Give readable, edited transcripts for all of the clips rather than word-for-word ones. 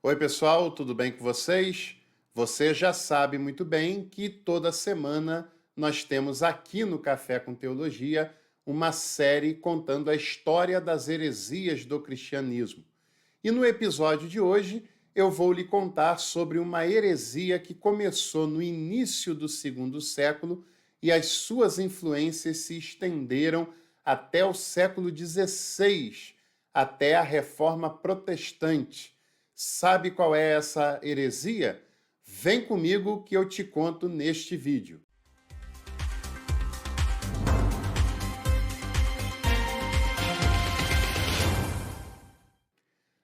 Oi, pessoal, tudo bem com vocês? Você já sabe muito bem que toda semana nós temos aqui no Café com Teologia uma série contando a história das heresias do cristianismo. E no episódio de hoje eu vou lhe contar sobre uma heresia que começou no início do segundo século e as suas influências se estenderam até o século XVI, até a Reforma Protestante. Sabe qual é essa heresia? Vem comigo que eu te conto neste vídeo.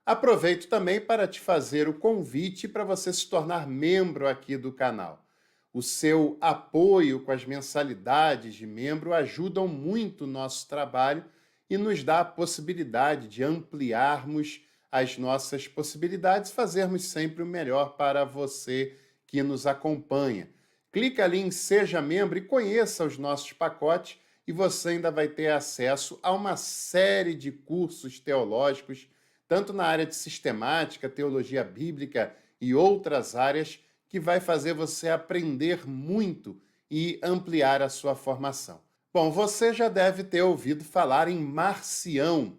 Aproveito também para te fazer o convite para você se tornar membro aqui do canal. O seu apoio com as mensalidades de membro ajudam muito o nosso trabalho e nos dá a possibilidade de ampliarmos as nossas possibilidades, fazermos sempre o melhor para você que nos acompanha. Clica ali em Seja Membro e conheça os nossos pacotes e você ainda vai ter acesso a uma série de cursos teológicos tanto na área de sistemática, teologia bíblica e outras áreas, que vai fazer você aprender muito e ampliar a sua formação. Bom, você já deve ter ouvido falar em Marcião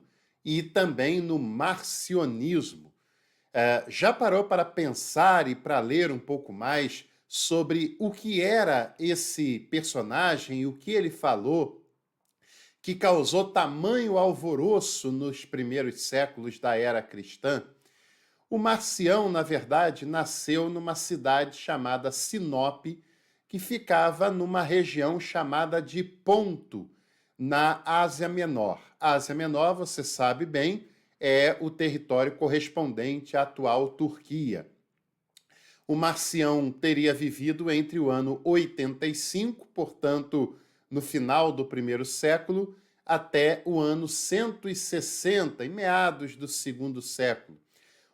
e também no marcionismo. Já parou para pensar e para ler um pouco mais sobre o que era esse personagem e o que ele falou que causou tamanho alvoroço nos primeiros séculos da era cristã? O Marcião, na verdade, nasceu numa cidade chamada Sinop, que ficava numa região chamada de Ponto, na Ásia Menor. Ásia Menor, você sabe bem, é o território correspondente à atual Turquia. O Marcião teria vivido entre o ano 85, portanto, no final do primeiro século, até o ano 160, em meados do segundo século.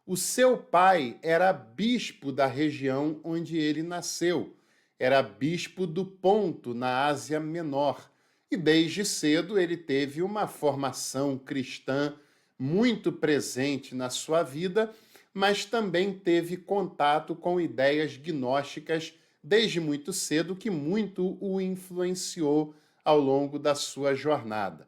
O seu pai era bispo da região onde ele nasceu, era bispo do Ponto, na Ásia Menor, e desde cedo ele teve uma formação cristã muito presente na sua vida, mas também teve contato com ideias gnósticas desde muito cedo, que muito o influenciou ao longo da sua jornada.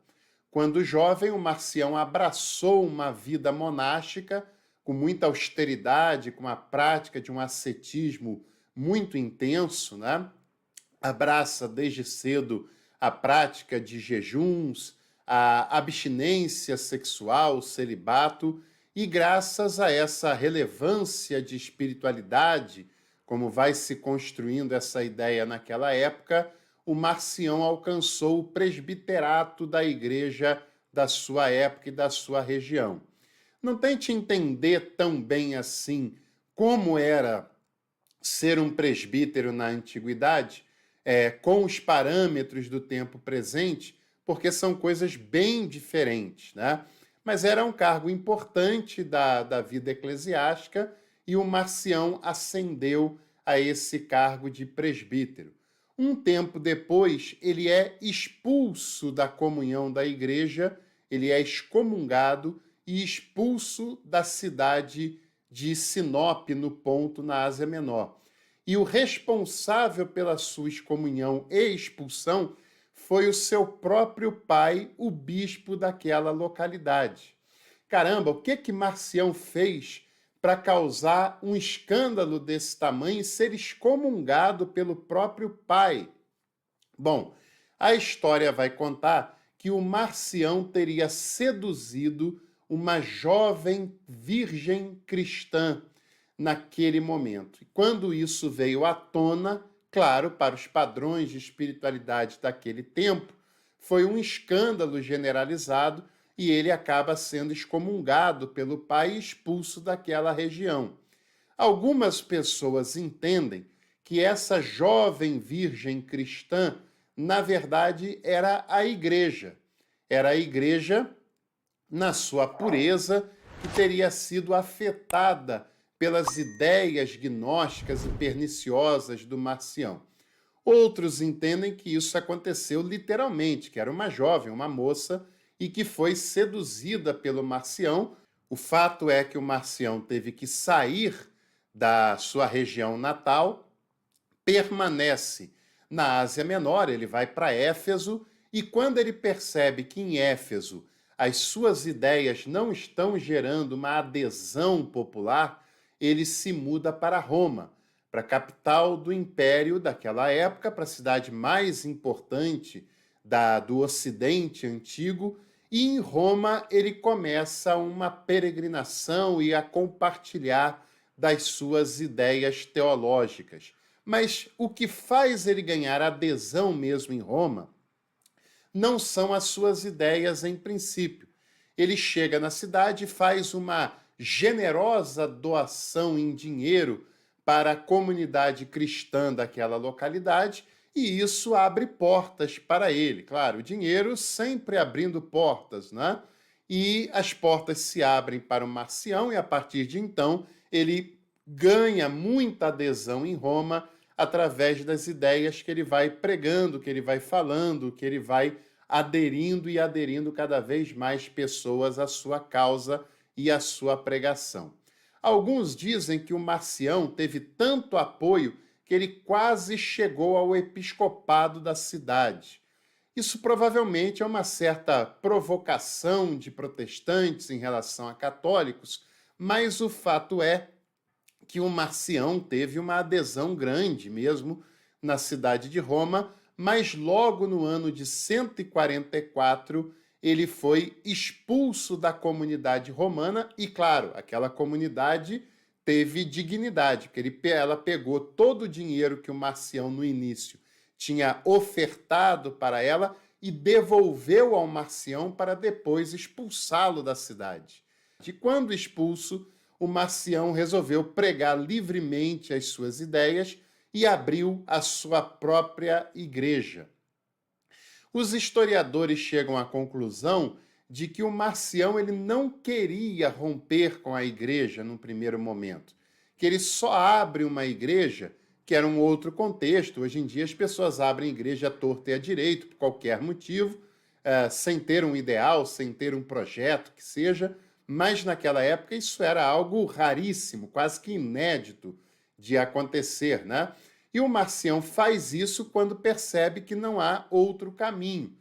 Quando jovem, o Marcião abraçou uma vida monástica com muita austeridade, com a prática de um ascetismo muito intenso, né? Abraça desde cedo a prática de jejuns, a abstinência sexual, o celibato, e graças a essa relevância de espiritualidade, como vai se construindo essa ideia naquela época, o Marcião alcançou o presbiterato da igreja da sua época e da sua região. Não tente entender tão bem assim como era ser um presbítero na antiguidade, com os parâmetros do tempo presente, porque são coisas bem diferentes, né? Mas era um cargo importante da vida eclesiástica e o Marcião ascendeu a esse cargo de presbítero. Um tempo depois, ele é expulso da comunhão da igreja, ele é excomungado e expulso da cidade de Sinop, no Ponto, na Ásia Menor. E o responsável pela sua excomunhão e expulsão foi o seu próprio pai, o bispo daquela localidade. Caramba, o que Marcião fez para causar um escândalo desse tamanho e ser excomungado pelo próprio pai? Bom, a história vai contar que o Marcião teria seduzido uma jovem virgem cristã naquele momento. E quando isso veio à tona, claro, para os padrões de espiritualidade daquele tempo, foi um escândalo generalizado e ele acaba sendo excomungado pelo pai e expulso daquela região. Algumas pessoas entendem que essa jovem virgem cristã, na verdade, era a igreja. Era a igreja, na sua pureza, que teria sido afetada pelas ideias gnósticas e perniciosas do Marcião. Outros entendem que isso aconteceu literalmente, que era uma jovem, uma moça, e que foi seduzida pelo Marcião, O fato é que o Marcião teve que sair da sua região natal, permanece na Ásia Menor, ele vai para Éfeso, e quando ele percebe que em Éfeso as suas ideias não estão gerando uma adesão popular, ele se muda para Roma, para a capital do império daquela época, para a cidade mais importante do Ocidente antigo, e em Roma ele começa uma peregrinação e a compartilhar das suas ideias teológicas. Mas o que faz ele ganhar adesão mesmo em Roma não são as suas ideias em princípio. Ele chega na cidade e faz uma generosa doação em dinheiro para a comunidade cristã daquela localidade, e isso abre portas para ele. Claro, o dinheiro sempre abrindo portas, né? E as portas se abrem para o Marcião, e a partir de então ele ganha muita adesão em Roma através das ideias que ele vai pregando, que ele vai falando, que ele vai aderindo e aderindo cada vez mais pessoas à sua causa e à sua pregação. Alguns dizem que o Marcião teve tanto apoio que ele quase chegou ao episcopado da cidade. Isso provavelmente é uma certa provocação de protestantes em relação a católicos, mas o fato é que o Marcião teve uma adesão grande mesmo na cidade de Roma, mas logo no ano de 144 ele foi expulso da comunidade romana e, claro, aquela comunidade teve dignidade, porque ela pegou todo o dinheiro que o Marcião no início tinha ofertado para ela e devolveu ao Marcião para depois expulsá-lo da cidade. E quando expulso, o Marcião resolveu pregar livremente as suas ideias e abriu a sua própria igreja. Os historiadores chegam à conclusão de que o Marcião ele não queria romper com a igreja num primeiro momento, que ele só abre uma igreja, que era um outro contexto. Hoje em dia as pessoas abrem igreja à torta e à direito, por qualquer motivo, sem ter um ideal, sem ter um projeto que seja, mas naquela época isso era algo raríssimo, quase que inédito de acontecer, né? E o Marcião faz isso quando percebe que não há outro caminho.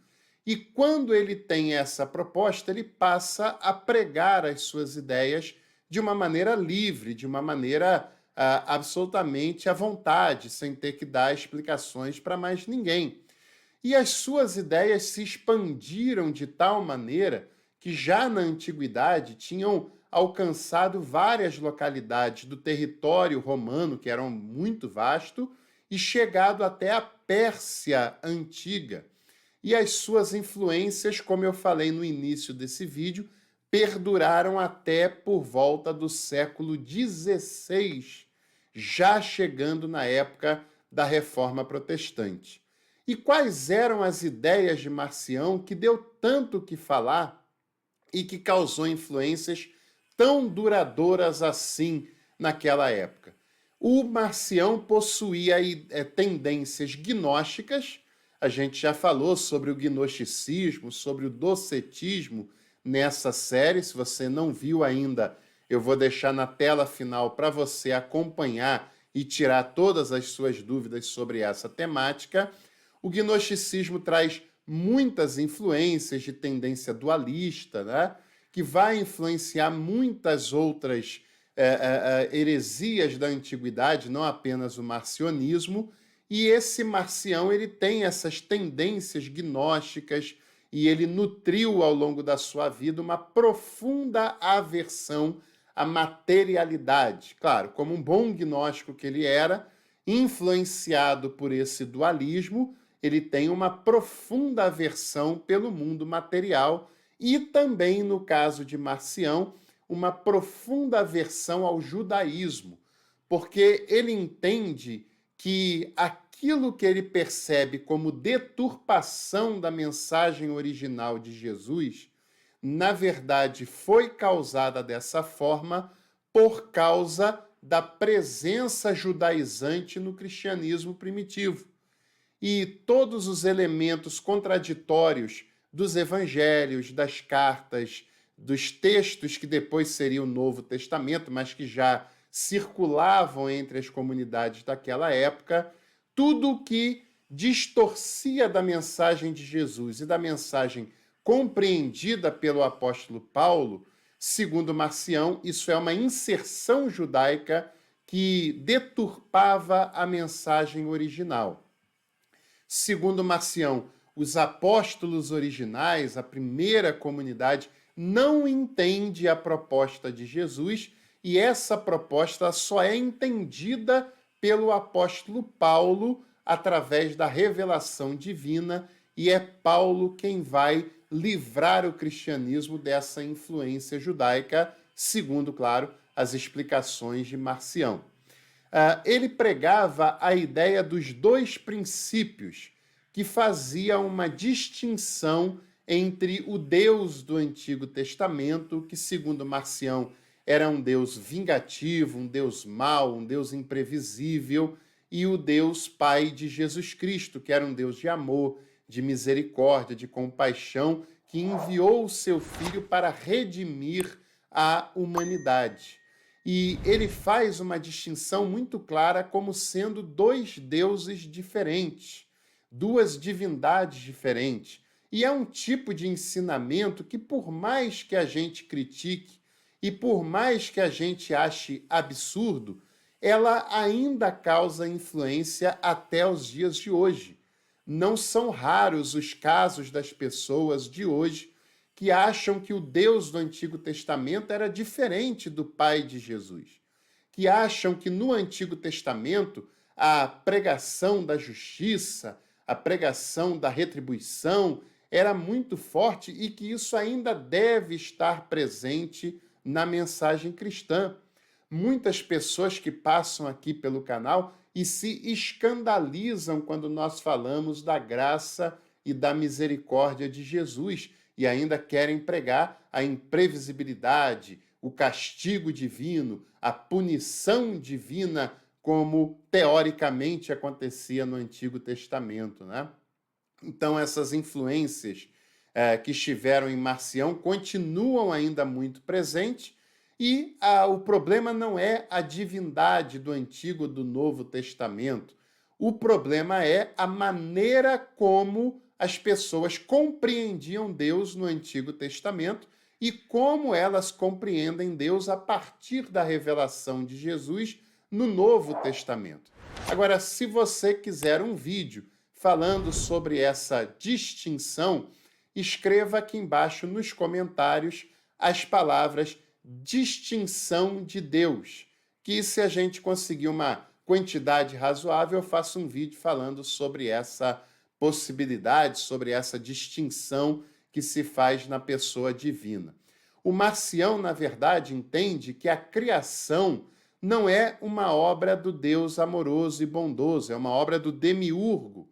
E quando ele tem essa proposta, ele passa a pregar as suas ideias de uma maneira livre, de uma maneira absolutamente à vontade, sem ter que dar explicações para mais ninguém. E as suas ideias se expandiram de tal maneira que já na antiguidade tinham alcançado várias localidades do território romano, que eram muito vasto, e chegado até a Pérsia antiga. E as suas influências, como eu falei no início desse vídeo, perduraram até por volta do século XVI, já chegando na época da Reforma Protestante. E quais eram as ideias de Marcião que deu tanto o que falar e que causou influências tão duradouras assim naquela época? O Marcião possuía tendências gnósticas. A gente já falou sobre o gnosticismo, sobre o docetismo nessa série. Se você não viu ainda, eu vou deixar na tela final para você acompanhar e tirar todas as suas dúvidas sobre essa temática. O gnosticismo traz muitas influências de tendência dualista, né? Que vai influenciar muitas outras heresias da antiguidade, não apenas o marcionismo. E esse Marcião ele tem essas tendências gnósticas e ele nutriu ao longo da sua vida uma profunda aversão à materialidade. Claro, como um bom gnóstico que ele era, influenciado por esse dualismo, ele tem uma profunda aversão pelo mundo material e também, no caso de Marcião, uma profunda aversão ao judaísmo, porque ele entende que aquilo que ele percebe como deturpação da mensagem original de Jesus, na verdade, foi causada dessa forma por causa da presença judaizante no cristianismo primitivo. E todos os elementos contraditórios dos evangelhos, das cartas, dos textos que depois seria o Novo Testamento, mas que já circulavam entre as comunidades daquela época, tudo que distorcia da mensagem de Jesus e da mensagem compreendida pelo apóstolo Paulo, segundo Marcião, isso é uma inserção judaica que deturpava a mensagem original. Segundo Marcião, os apóstolos originais, a primeira comunidade, não entende a proposta de Jesus e essa proposta só é entendida pelo apóstolo Paulo através da revelação divina e é Paulo quem vai livrar o cristianismo dessa influência judaica, segundo, claro, as explicações de Marcião. Ele pregava a ideia dos dois princípios, que fazia uma distinção entre o Deus do Antigo Testamento, que, segundo Marcião, era um Deus vingativo, um Deus mau, um Deus imprevisível, e o Deus Pai de Jesus Cristo, que era um Deus de amor, de misericórdia, de compaixão, que enviou o seu Filho para redimir a humanidade. E ele faz uma distinção muito clara como sendo dois deuses diferentes, duas divindades diferentes. E é um tipo de ensinamento que, por mais que a gente critique e por mais que a gente ache absurdo, ela ainda causa influência até os dias de hoje. Não são raros os casos das pessoas de hoje que acham que o Deus do Antigo Testamento era diferente do Pai de Jesus, que acham que no Antigo Testamento a pregação da justiça, a pregação da retribuição era muito forte e que isso ainda deve estar presente na mensagem cristã. Muitas pessoas que passam aqui pelo canal e se escandalizam quando nós falamos da graça e da misericórdia de Jesus e ainda querem pregar a imprevisibilidade, o castigo divino, a punição divina, como teoricamente acontecia no Antigo Testamento, né? Então, essas influências que estiveram em Marcião continuam ainda muito presentes e o problema não é a divindade do Antigo ou do Novo Testamento. O problema é a maneira como as pessoas compreendiam Deus no Antigo Testamento e como elas compreendem Deus a partir da revelação de Jesus no Novo Testamento. Agora, se você quiser um vídeo falando sobre essa distinção, escreva aqui embaixo nos comentários as palavras distinção de Deus, que se a gente conseguir uma quantidade razoável, eu faço um vídeo falando sobre essa possibilidade, sobre essa distinção que se faz na pessoa divina. O Marcião, na verdade, entende que a criação não é uma obra do Deus amoroso e bondoso, é uma obra do demiurgo,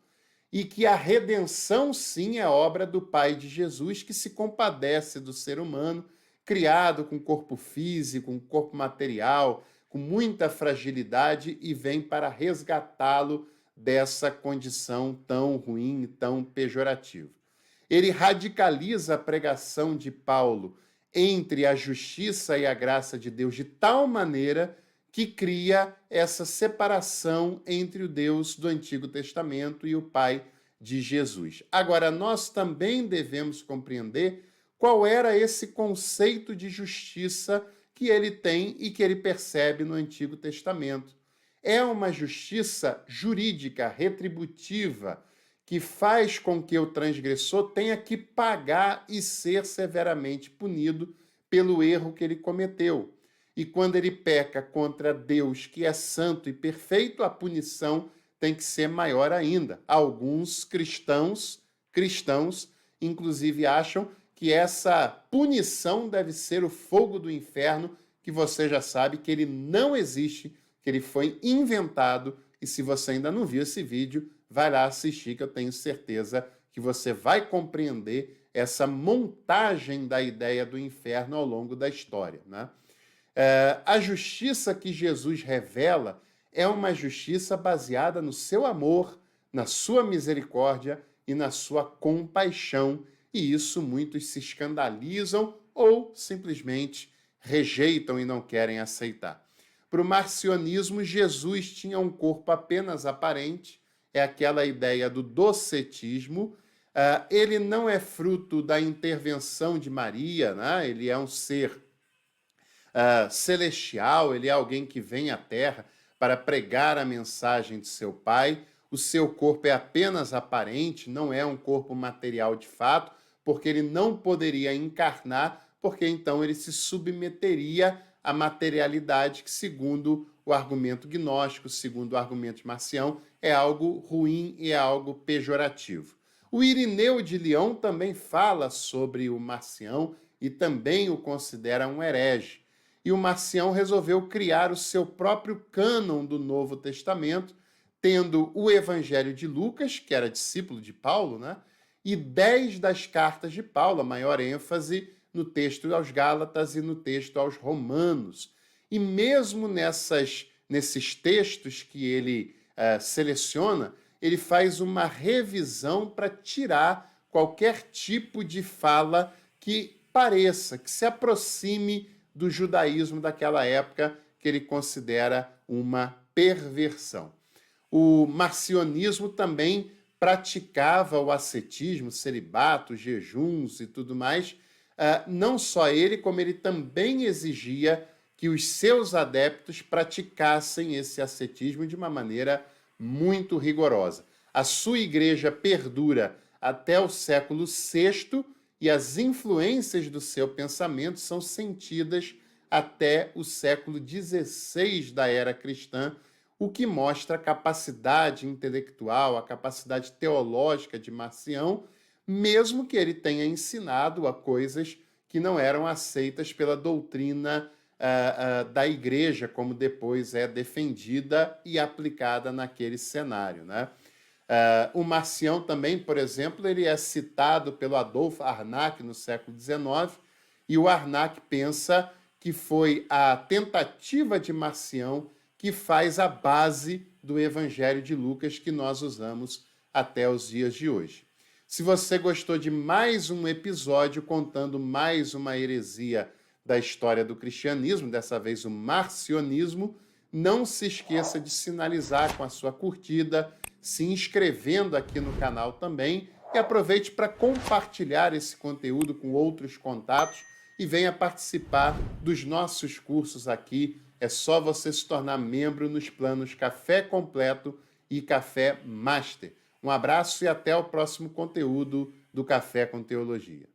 e que a redenção, sim, é obra do Pai de Jesus, que se compadece do ser humano, criado com corpo físico, com corpo material, com muita fragilidade, e vem para resgatá-lo dessa condição tão ruim e tão pejorativa. Ele radicaliza a pregação de Paulo entre a justiça e a graça de Deus de tal maneira que cria essa separação entre o Deus do Antigo Testamento e o Pai de Jesus. Agora, nós também devemos compreender qual era esse conceito de justiça que ele tem e que ele percebe no Antigo Testamento. É uma justiça jurídica, retributiva, que faz com que o transgressor tenha que pagar e ser severamente punido pelo erro que ele cometeu. E quando ele peca contra Deus, que é santo e perfeito, a punição tem que ser maior ainda. Alguns cristãos, inclusive, acham que essa punição deve ser o fogo do inferno, que você já sabe que ele não existe, que ele foi inventado. E se você ainda não viu esse vídeo, vai lá assistir, que eu tenho certeza que você vai compreender essa montagem da ideia do inferno ao longo da história, né? A justiça que Jesus revela é uma justiça baseada no seu amor, na sua misericórdia e na sua compaixão. E isso muitos se escandalizam ou simplesmente rejeitam e não querem aceitar. Para o marcionismo, Jesus tinha um corpo apenas aparente, é aquela ideia do docetismo. Ele não é fruto da intervenção de Maria, né? Ele é um ser celestial, ele é alguém que vem à Terra para pregar a mensagem de seu Pai. O seu corpo é apenas aparente, não é um corpo material de fato, porque ele não poderia encarnar, porque então ele se submeteria à materialidade, que, segundo o argumento gnóstico, segundo o argumento de Marcião, é algo ruim e é algo pejorativo. O Irineu de Lyon também fala sobre o Marcião e também o considera um herege. E o Marcião resolveu criar o seu próprio cânon do Novo Testamento, tendo o Evangelho de Lucas, que era discípulo de Paulo, né? E 10 das cartas de Paulo, a maior ênfase no texto aos Gálatas e no texto aos Romanos. E mesmo nesses textos que ele seleciona, ele faz uma revisão para tirar qualquer tipo de fala que pareça, que se aproxime do judaísmo daquela época, que ele considera uma perversão. O marcionismo também praticava o ascetismo, celibato, jejuns e tudo mais. Não só ele, como ele também exigia que os seus adeptos praticassem esse ascetismo de uma maneira muito rigorosa. A sua igreja perdura até o século VI e as influências do seu pensamento são sentidas até o século XVI da era cristã, o que mostra a capacidade intelectual, a capacidade teológica de Marcião, mesmo que ele tenha ensinado a coisas que não eram aceitas pela doutrina da igreja, como depois é defendida e aplicada naquele cenário, né? O Marcião também, por exemplo, ele é citado pelo Adolphe Arnac no século XIX, e o Arnac pensa que foi a tentativa de Marcião que faz a base do Evangelho de Lucas que nós usamos até os dias de hoje. Se você gostou de mais um episódio contando mais uma heresia da história do cristianismo, dessa vez o marcionismo, não se esqueça de sinalizar com a sua curtida, se inscrevendo aqui no canal também, e aproveite para compartilhar esse conteúdo com outros contatos e venha participar dos nossos cursos aqui. É só você se tornar membro nos planos Café Completo e Café Master. Um abraço e até o próximo conteúdo do Café com Teologia.